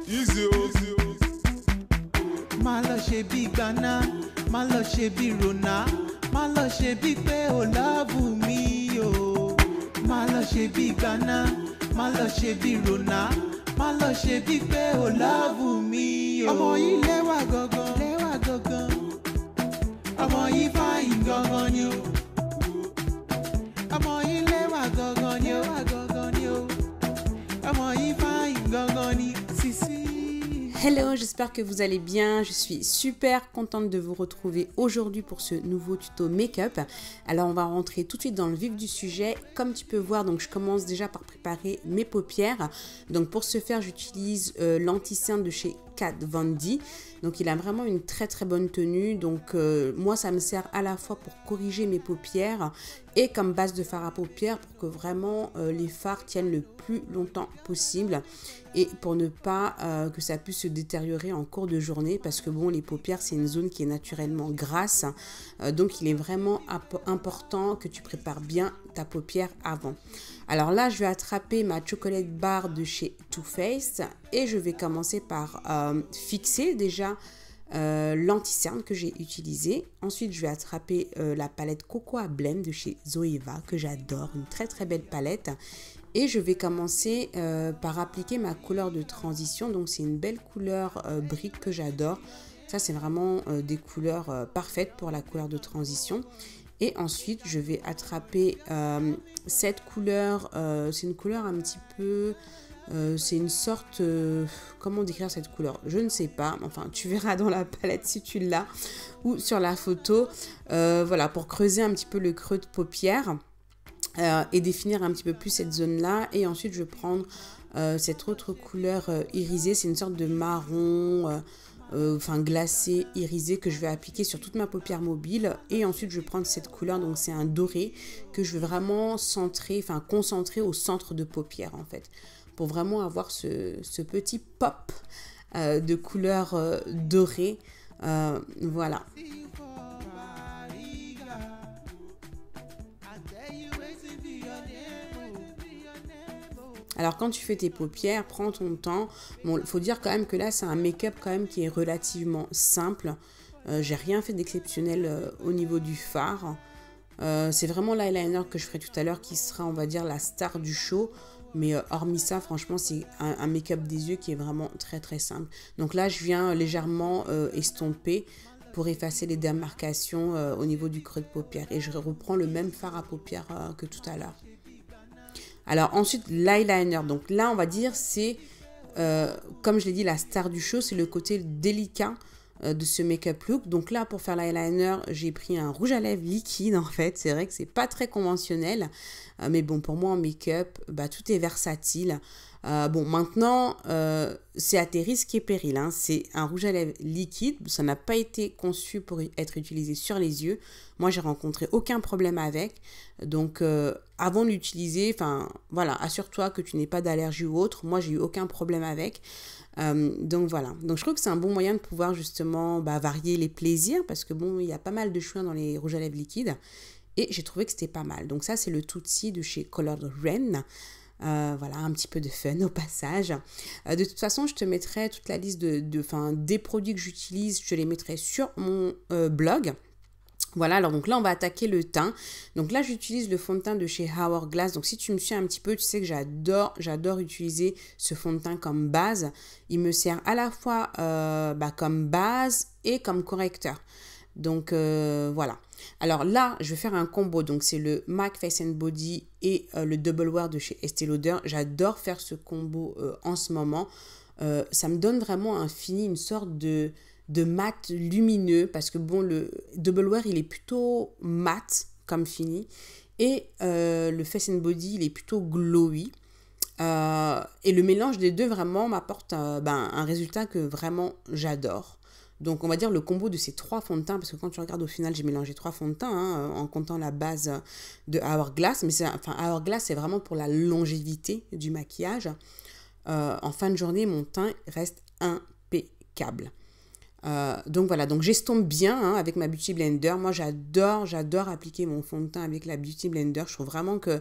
Easy, easy. Má lọ ṣe bí gbaná, má lọ ṣe bí rona, má lọ ṣe bí pé o love mi o. Má lọ ṣe bí gbaná, má lọ ṣe bí rona, má lọ ṣe bí pé o love mi o. Ọmọ yìí lẹ́wà gangan, lẹ́wà gangan. Ọmọ yìí fine gangan ni o. Ọmọ yìí lẹ́wà gangan ni o, lẹ́wà gangan ni o. Ọmọ yìí fine gangan ni sisi. Hello, j'espère que vous allez bien. Je suis super contente de vous retrouver aujourd'hui pour ce nouveau tuto make-up. Alors, on va rentrer tout de suite dans le vif du sujet. Comme tu peux voir, donc je commence déjà par préparer mes paupières. Donc, pour ce faire, j'utilise l'anti-cerne de chez Kat Von D. Donc, il a vraiment une très très bonne tenue. Donc, moi, ça me sert à la fois pour corriger mes paupières et comme base de fard à paupières pour que vraiment les fards tiennent le plus longtemps possible et pour ne pas que ça puisse se détériorer en cours de journée parce que bon, les paupières, c'est une zone qui est naturellement grasse. Donc, il est vraiment important que tu prépares bien ta paupière avant. Alors là, je vais attraper ma chocolate bar de chez Too Faced et je vais commencer par fixer déjà l'anti-cerne que j'ai utilisé. Ensuite, je vais attraper la palette Cocoa Blend de chez Zoeva que j'adore, une très très belle palette. Et je vais commencer par appliquer ma couleur de transition. Donc, c'est une belle couleur brique que j'adore. Ça, c'est vraiment des couleurs parfaites pour la couleur de transition. Et ensuite, je vais attraper cette couleur. C'est une couleur un petit peu... c'est une sorte... comment décrire cette couleur? Je ne sais pas. Enfin, tu verras dans la palette si tu l'as. Ou sur la photo. Voilà, pour creuser un petit peu le creux de paupière. Et définir un petit peu plus cette zone-là. Et ensuite, je vais prendre cette autre couleur irisée. C'est une sorte de marron... enfin glacé, irisé que je vais appliquer sur toute ma paupière mobile et ensuite je vais prendre cette couleur, donc c'est un doré que je vais vraiment centrer, enfin concentrer au centre de paupière en fait pour vraiment avoir ce petit pop de couleur dorée, voilà. Alors quand tu fais tes paupières, prends ton temps. Bon, il faut dire quand même que là, c'est un make-up quand même qui est relativement simple. J'ai rien fait d'exceptionnel au niveau du fard. C'est vraiment l'eyeliner que je ferai tout à l'heure qui sera, on va dire, la star du show. Mais hormis ça, franchement, c'est un make-up des yeux qui est vraiment très très simple. Donc là, je viens légèrement estomper pour effacer les démarcations au niveau du creux de paupière. Et je reprends le même fard à paupières que tout à l'heure. Alors ensuite, l'eyeliner. Donc là, on va dire, c'est, comme je l'ai dit, la star du show. C'est le côté délicat de ce make-up look. Donc là, pour faire l'eyeliner, j'ai pris un rouge à lèvres liquide, en fait. C'est vrai que c'est pas très conventionnel. Mais bon, pour moi, en make-up, bah, tout est versatile. Bon, maintenant, c'est à tes risques et périls. Hein. C'est un rouge à lèvres liquide. Ça n'a pas été conçu pour être utilisé sur les yeux. Moi, j'ai rencontré aucun problème avec. Donc, avant de l'utiliser, enfin, voilà, assure-toi que tu n'aies pas d'allergie ou autre. Moi, j'ai eu aucun problème avec. Donc, voilà. Donc, je trouve que c'est un bon moyen de pouvoir justement varier les plaisirs parce que bon, il y a pas mal de choix dans les rouges à lèvres liquides. Et j'ai trouvé que c'était pas mal. Donc, ça, c'est le Tutsi de chez Colored Rain. Voilà, un petit peu de fun au passage. De toute façon, je te mettrai toute la liste des produits que j'utilise, je les mettrai sur mon blog. Voilà, alors donc là, on va attaquer le teint. Donc là, j'utilise le fond de teint de chez Hourglass. Donc si tu me suis un petit peu, tu sais que j'adore utiliser ce fond de teint comme base. Il me sert à la fois comme base et comme correcteur. Donc voilà. Alors là, je vais faire un combo. Donc c'est le MAC Face and Body et le Double Wear de chez Estée Lauder. J'adore faire ce combo en ce moment. Ça me donne vraiment un fini, une sorte de mat lumineux. Parce que bon, le Double Wear, il est plutôt mat comme fini. Et le Face and Body, il est plutôt glowy. Et le mélange des deux vraiment m'apporte un résultat que vraiment j'adore. Donc, on va dire le combo de ces trois fonds de teint, parce que quand tu regardes au final, j'ai mélangé 3 fonds de teint en comptant la base de Hourglass. Mais Hourglass, c'est vraiment pour la longévité du maquillage. En fin de journée, mon teint reste impeccable. Donc voilà, donc j'estompe bien avec ma Beauty Blender. Moi, j'adore appliquer mon fond de teint avec la Beauty Blender. Je trouve vraiment que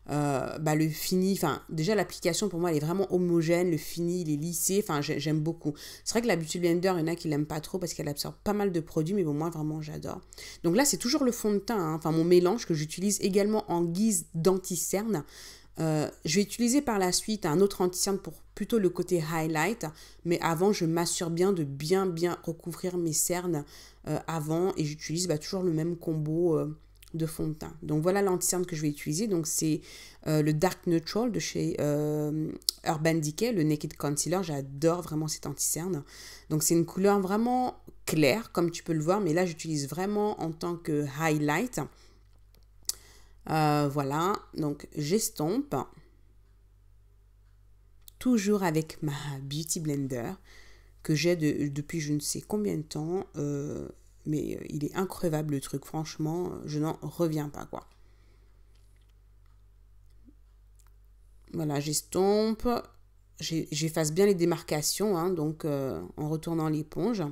le fini, enfin déjà l'application pour moi elle est vraiment homogène, le fini il est lissé, enfin j'aime beaucoup. C'est vrai que la Beauty Blender, il y en a qui l'aiment pas trop parce qu'elle absorbe pas mal de produits, mais bon moi vraiment j'adore. Donc là c'est toujours le fond de teint, hein, enfin mon mélange que j'utilise également en guise d'anti-cerne. Je vais utiliser par la suite un autre anti-cerne pour plutôt le côté highlight, mais avant je m'assure bien de bien recouvrir mes cernes avant, et j'utilise toujours le même combo de fond de teint. Donc voilà l'anti-cerne que je vais utiliser, donc c'est le Dark Neutral de chez Urban Decay, le Naked Concealer. J'adore vraiment cet anti-cerne. Donc c'est une couleur vraiment claire comme tu peux le voir, mais là j'utilise vraiment en tant que highlight. Voilà, donc j'estompe toujours avec ma Beauty Blender que j'ai depuis je ne sais combien de temps, mais il est increvable le truc, franchement, je n'en reviens pas quoi. Voilà, j'estompe, j'efface bien les démarcations, hein, donc en retournant l'éponge.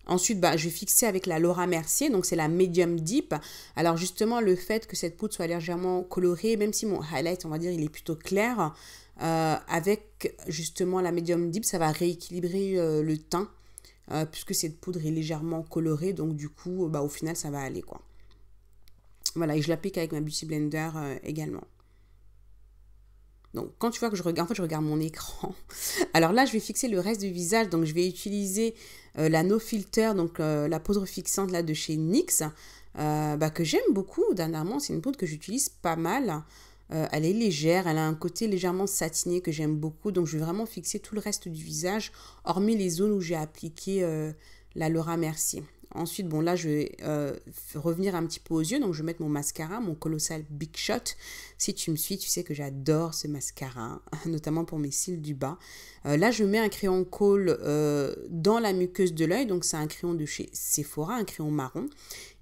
Ensuite, je vais fixer avec la Laura Mercier, donc c'est la Medium Deep. Alors justement, le fait que cette poudre soit légèrement colorée, même si mon highlight, on va dire, il est plutôt clair, avec justement la Medium Deep, ça va rééquilibrer le teint, puisque cette poudre est légèrement colorée, donc du coup, au final, ça va aller, quoi. Voilà, et je l'applique avec ma Beauty Blender également. Donc, quand tu vois que je regarde mon écran. Alors là, je vais fixer le reste du visage. Donc, je vais utiliser la No Filter, donc la poudre fixante là de chez NYX, que j'aime beaucoup dernièrement. C'est une poudre que j'utilise pas mal. Elle est légère, elle a un côté légèrement satiné que j'aime beaucoup. Donc, je vais vraiment fixer tout le reste du visage, hormis les zones où j'ai appliqué la Laura Mercier. Ensuite, là, je vais revenir un petit peu aux yeux. Donc, je vais mettre mon mascara, mon Colossal Big Shot. Si tu me suis, tu sais que j'adore ce mascara, notamment pour mes cils du bas. Là, je mets un crayon colle dans la muqueuse de l'œil. Donc, c'est un crayon de chez Sephora, un crayon marron.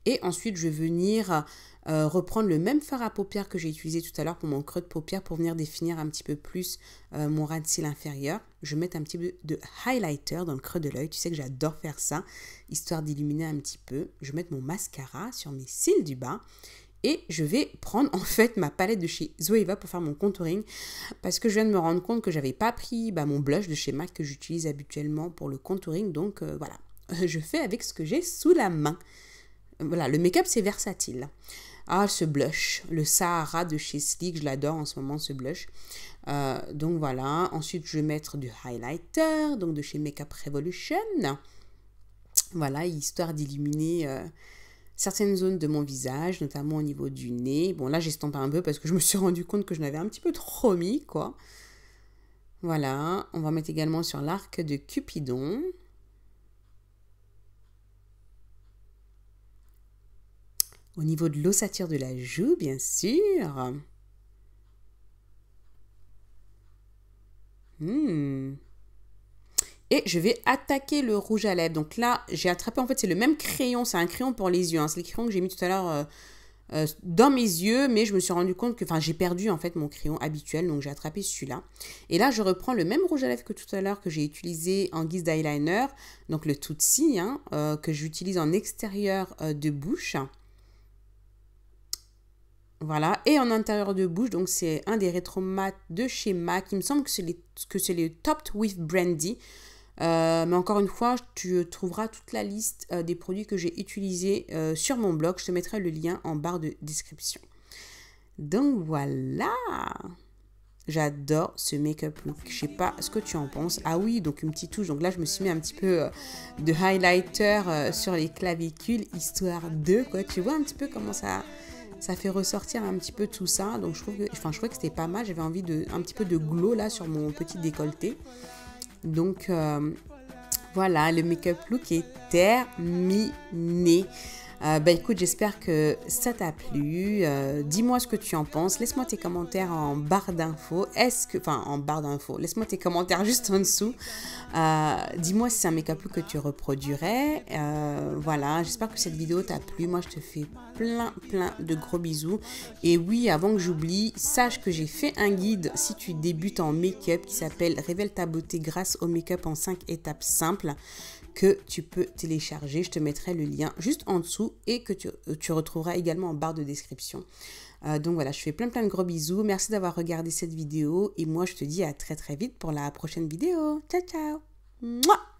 Et ensuite, je vais venir reprendre le même fard à paupières que j'ai utilisé tout à l'heure pour mon creux de paupières pour venir définir un petit peu plus mon ras de cils inférieur. Je vais mettre un petit peu de highlighter dans le creux de l'œil. Tu sais que j'adore faire ça, histoire d'illuminer un petit peu. Je vais mettre mon mascara sur mes cils du bas. Et je vais prendre en fait ma palette de chez Zoeva pour faire mon contouring. Parce que je viens de me rendre compte que j'avais pas pris mon blush de chez MAC que j'utilise habituellement pour le contouring. Donc voilà, je fais avec ce que j'ai sous la main. Voilà, le make-up c'est versatile. Ah, ce blush, le Sahara de chez Sleek, je l'adore en ce moment ce blush. Donc voilà, ensuite je vais mettre du highlighter, donc de chez Makeup Revolution. Voilà, histoire d'illuminer certaines zones de mon visage, notamment au niveau du nez. Bon là j'estompe un peu parce que je me suis rendu compte que je n'avais un petit peu trop mis, quoi. Voilà, on va mettre également sur l'arc de Cupidon. Au niveau de l'ossature de la joue, bien sûr. Et je vais attaquer le rouge à lèvres. Donc là, j'ai attrapé, en fait, c'est le même crayon. C'est un crayon pour les yeux. Hein. C'est le crayon que j'ai mis tout à l'heure dans mes yeux. Mais je me suis rendu compte que, j'ai perdu, en fait, mon crayon habituel. Donc, j'ai attrapé celui-là. Et là, je reprends le même rouge à lèvres que tout à l'heure que j'ai utilisé en guise d'eyeliner. Donc, le Tutsi, que j'utilise en extérieur de bouche. Voilà, et en intérieur de bouche, donc c'est un des rétro mat de chez MAC. Il me semble que c'est les Topped with Brandy. Mais encore une fois, tu trouveras toute la liste des produits que j'ai utilisés sur mon blog. Je te mettrai le lien en barre de description. Donc voilà, j'adore ce make-up look. Je sais pas ce que tu en penses. Ah oui, donc une petite touche. Donc là, je me suis mis un petit peu de highlighter sur les clavicules, histoire de, quoi. Tu vois un petit peu comment ça fait ressortir un petit peu tout ça. Donc je trouvais que c'était pas mal. J'avais envie un petit peu de glow là sur mon petit décolleté. Donc voilà, le make-up look est terminé. Écoute, j'espère que ça t'a plu. Dis-moi ce que tu en penses. Laisse-moi tes commentaires en barre d'infos. Laisse-moi tes commentaires juste en dessous. Dis-moi si c'est un make-up look que tu reproduirais. Voilà, j'espère que cette vidéo t'a plu. Moi, je te fais plein de gros bisous. Et oui, avant que j'oublie, sache que j'ai fait un guide si tu débutes en make-up qui s'appelle Révèle ta beauté grâce au make-up en 5 étapes simples, que tu peux télécharger. Je te mettrai le lien juste en dessous et que tu retrouveras également en barre de description. Donc voilà, je fais plein de gros bisous. Merci d'avoir regardé cette vidéo. Et moi, je te dis à très vite pour la prochaine vidéo. Ciao, ciao. Mouah.